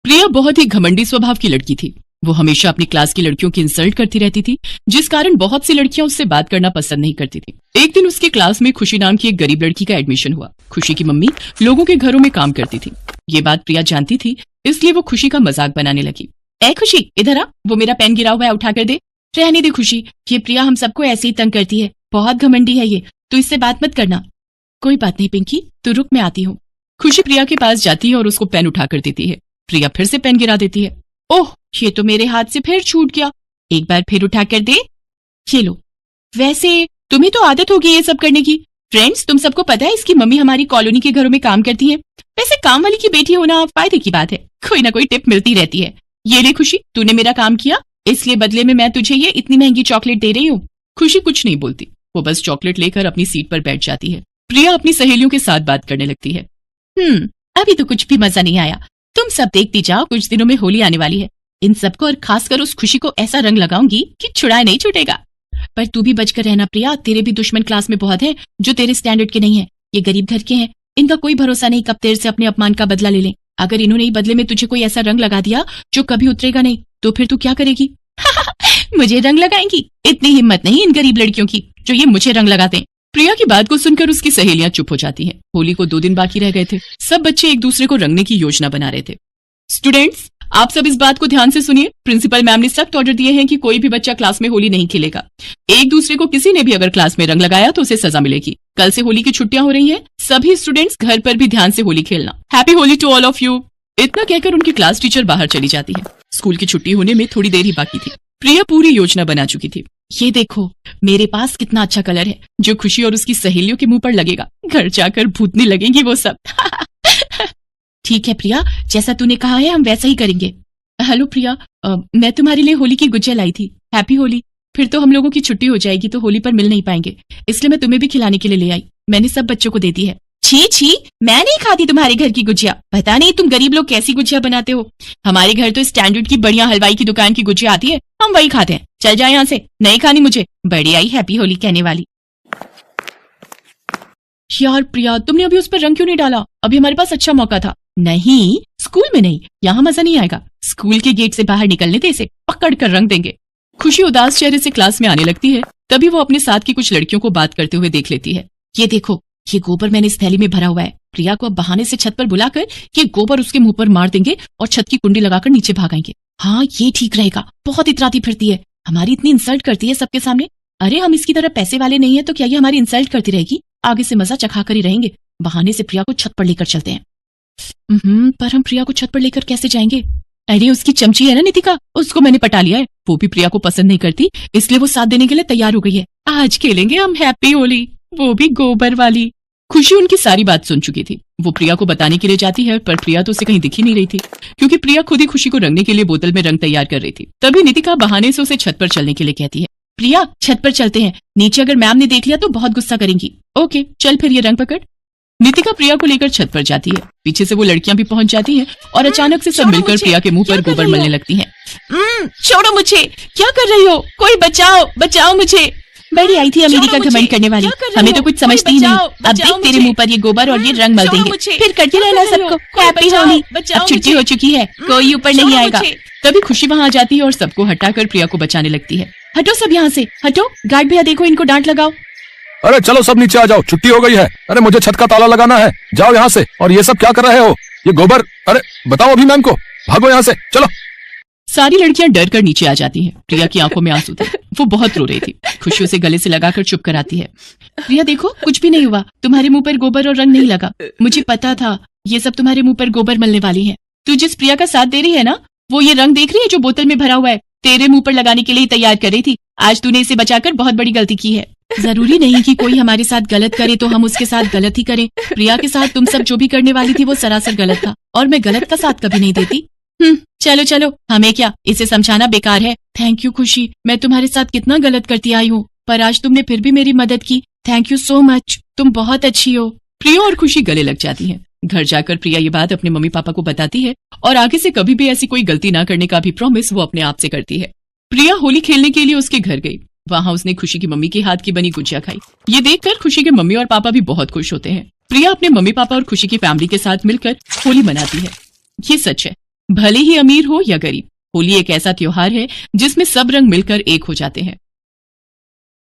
प्रिया बहुत ही घमंडी स्वभाव की लड़की थी। वो हमेशा अपनी क्लास की लड़कियों की इंसल्ट करती रहती थी, जिस कारण बहुत सी लड़कियां उससे बात करना पसंद नहीं करती थी। एक दिन उसके क्लास में खुशी नाम की एक गरीब लड़की का एडमिशन हुआ। खुशी की मम्मी लोगों के घरों में काम करती थी। ये बात प्रिया जानती थी, इसलिए वो खुशी का मजाक बनाने लगी। ए खुशी, इधर आ, वो मेरा पेन गिरा हुआ है, उठा कर दे। रहने दे खुशी, ये प्रिया हम सबको ऐसे ही तंग करती है, बहुत घमंडी है ये, तो इससे बात मत करना। कोई बात नहीं पिंकी, तू रुक, मैं आती हूँ। खुशी प्रिया के पास जाती है और उसको पेन उठा कर देती है। प्रिया फिर से पेन गिरा देती है। ओह, ये तो मेरे हाथ से फिर छूट गया, एक बार फिर उठा कर दे। ये लो। वैसे तुम्हें तो आदत होगी ये सब करने की। फ्रेंड्स, तुम सबको पता है इसकी मम्मी हमारी कॉलोनी के घरों में काम करती है। वैसे काम वाली की बेटी होना फायदे की बात है, कोई ना कोई टिप मिलती रहती है। ये ले खुशी, तूने मेरा काम किया, इसलिए बदले में मैं तुझे ये इतनी महंगी चॉकलेट दे रही हूँ। खुशी कुछ नहीं बोलती, वो बस चॉकलेट लेकर अपनी सीट पर बैठ जाती है। प्रिया अपनी सहेलियों के साथ बात करने लगती है। अभी तो कुछ भी मजा नहीं आया, तुम सब देखती जाओ, कुछ दिनों में होली आने वाली है। इन सबको और खासकर उस खुशी को ऐसा रंग लगाऊंगी कि छुड़ाए नहीं छूटेगा। पर तू भी बचकर रहना प्रिया, तेरे भी दुश्मन क्लास में बहुत है जो तेरे स्टैंडर्ड के नहीं है। ये गरीब घर के हैं, इनका कोई भरोसा नहीं कब तेरे से अपने अपमान का बदला ले लें। अगर इन्होंने ही बदले में तुझे कोई ऐसा रंग लगा दिया जो कभी उतरेगा नहीं, तो फिर तू क्या करेगी? मुझे रंग लगाएंगी? इतनी हिम्मत नहीं इन गरीब लड़कियों की जो ये मुझे रंग लगाते हैं। प्रिया की बात को सुनकर उसकी सहेलियां चुप हो जाती हैं। होली को 2 दिन बाकी रह गए थे। सब बच्चे एक दूसरे को रंगने की योजना बना रहे थे। स्टूडेंट्स, आप सब इस बात को ध्यान से सुनिए। प्रिंसिपल मैम ने सख्त ऑर्डर दिए हैं कि कोई भी बच्चा क्लास में होली नहीं खेलेगा। एक दूसरे को किसी ने भी अगर क्लास में रंग लगाया तो उसे सजा मिलेगी। कल से होली की छुट्टियां हो रही हैं, सभी स्टूडेंट्स घर पर भी ध्यान से होली खेलना। Happy Holi to all of you. इतना कहकर उनकी क्लास टीचर बाहर चली जाती है। स्कूल की छुट्टी होने में थोड़ी देर ही बाकी थी। प्रिया पूरी योजना बना चुकी थी। ये देखो, मेरे पास कितना अच्छा कलर है जो खुशी और उसकी सहेलियों के मुंह पर लगेगा। घर जाकर भूतने लगेंगी वो सब। ठीक है प्रिया, जैसा तूने कहा है हम वैसा ही करेंगे। हेलो प्रिया, मैं तुम्हारे लिए होली की गुजिया लाई थी। हैप्पी होली। फिर तो हम लोगों की छुट्टी हो जाएगी तो होली पर मिल नहीं पाएंगे, इसलिए मैं तुम्हें भी खिलाने के लिए ले आई। मैंने सब बच्चों को दे दी है। छी छी, मैं नहीं खाती तुम्हारे घर की गुजिया। पता नहीं तुम गरीब लोग कैसी गुजिया बनाते हो। हमारे घर तो स्टैंडर्ड की बढ़िया हलवाई की दुकान की गुजिया आती है, हम वही खाते हैं। चल जाए यहाँ से, नहीं खानी मुझे। बड़ी आई हैप्पी होली कहने वाली। यार प्रिया, तुमने अभी उस पर रंग क्यों नहीं डाला? अभी हमारे पास अच्छा मौका था। नहीं, स्कूल में नहीं, यहाँ मजा नहीं आएगा। स्कूल के गेट से बाहर निकलने दे, इसे पकड़ कर रंग देंगे। खुशी उदास चेहरे से क्लास में आने लगती है। तभी वो अपने साथ की कुछ लड़कियों को बात करते हुए देख लेती है। ये देखो, ये गोबर मैंने इस थैली में भरा हुआ है। प्रिया को अब बहाने से छत पर बुलाकर ये गोबर उसके मुंह पर मार देंगे और छत की कुंडी लगाकर नीचे भागेंगे। हाँ, ये ठीक रहेगा। बहुत इतराती फिरती है, हमारी इतनी इंसल्ट करती है सबके सामने। अरे हम इसकी तरह पैसे वाले नहीं है तो क्या ये हमारी इंसल्ट करती रहेगी? आगे से मजा चखा कर ही रहेंगे। बहाने से प्रिया को छत पर लेकर चलते हैं। पर हम प्रिया को छत पर लेकर कैसे जाएंगे? अरे उसकी चमची है ना नितिका, उसको मैंने पटा लिया है। वो भी प्रिया को पसंद नहीं करती, इसलिए वो साथ देने के लिए तैयार हो गई है। आज खेलेंगे हम हैप्पी होली, वो भी गोबर वाली। खुशी उनकी सारी बात सुन चुकी थी। वो प्रिया को बताने के लिए जाती है, पर प्रिया तो उसे कहीं दिख ही नहीं रही थी, क्योंकि प्रिया खुद ही खुशी को रंगने के लिए बोतल में रंग तैयार कर रही थी। तभी नितिका बहाने से उसे छत पर चलने के लिए कहती है। प्रिया, छत पर चलते हैं, नीचे अगर मैम ने देख लिया तो बहुत गुस्सा करेंगी। ओके चल, फिर ये रंग पकड़। नितिका प्रिया को लेकर छत पर जाती है। पीछे से वो लड़कियां भी पहुंच जाती हैं और अचानक से सब मिलकर प्रिया के मुंह पर गोबर मलने लगती हैं। छोड़ो मुझे, क्या कर रही हो? कोई बचाओ, बचाओ मुझे। बड़ी आई थी अमीरी का घमंड करने वाली, हमें तो कुछ समझती ही नहीं। अब देख तेरे मुंह पर ये गोबर और ये रंग मल देंगे, फिर करके रहना सबको हैप्पी होली। अब छुट्टी हो चुकी है, कोई ऊपर नहीं आएगा। तभी खुशी वहां आ जाती है और सबको हटाकर प्रिया को बचाने लगती है। हटो सब यहाँ से, हटो। गार्ड भैया देखो, इनको डांट लगाओ। अरे चलो सब नीचे आ जाओ, छुट्टी हो गई है। अरे मुझे छत का ताला लगाना है, जाओ यहाँ से। और ये सब क्या कर रहे हो? ये गोबर, अरे बताओ अभी मैम को, भागो यहाँ से, चलो। सारी लड़कियां डर कर नीचे आ जाती हैं। प्रिया की आंखों में आंसू थे, वो बहुत रो रही थी। खुशी उसे गले से लगाकर चुप कराती है। प्रिया देखो, कुछ भी नहीं हुआ, तुम्हारे मुंह पर गोबर और रंग नहीं लगा। मुझे पता था ये सब तुम्हारे मुंह पर गोबर मलने वाली है। तू जिस प्रिया का साथ दे रही है ना, वो ये रंग देख रही है जो बोतल में भरा हुआ है, तेरे मुंह पर लगाने के लिए तैयार कर रही थी। आज तूने इसे बचाकर बहुत बड़ी गलती की है। जरूरी नहीं कि कोई हमारे साथ गलत करे तो हम उसके साथ गलत ही करें। प्रिया के साथ तुम सब जो भी करने वाली थी वो सरासर गलत था, और मैं गलत का साथ कभी नहीं देती। चलो चलो, हमें क्या, इसे समझाना बेकार है। थैंक यू खुशी, मैं तुम्हारे साथ कितना गलत करती आई हूँ, पर आज तुमने फिर भी मेरी मदद की। थैंक यू सो मच, तुम बहुत अच्छी हो। प्रिया और खुशी गले लग जाती हैं। घर जाकर प्रिया ये बात अपने मम्मी पापा को बताती है और आगे से कभी भी ऐसी कोई गलती ना करने का भी प्रॉमिस वो अपने आप से करती है। प्रिया होली खेलने के लिए उसके घर गई। वहां उसने खुशी की मम्मी के हाथ की बनी गुजिया खाई। ये देखकर खुशी के मम्मी और पापा भी बहुत खुश होते हैं। प्रिया अपने मम्मी पापा और खुशी की फैमिली के साथ मिलकर होली मनाती है। ये सच है, भले ही अमीर हो या गरीब, होली एक ऐसा त्योहार है जिसमें सब रंग मिलकर एक हो जाते हैं।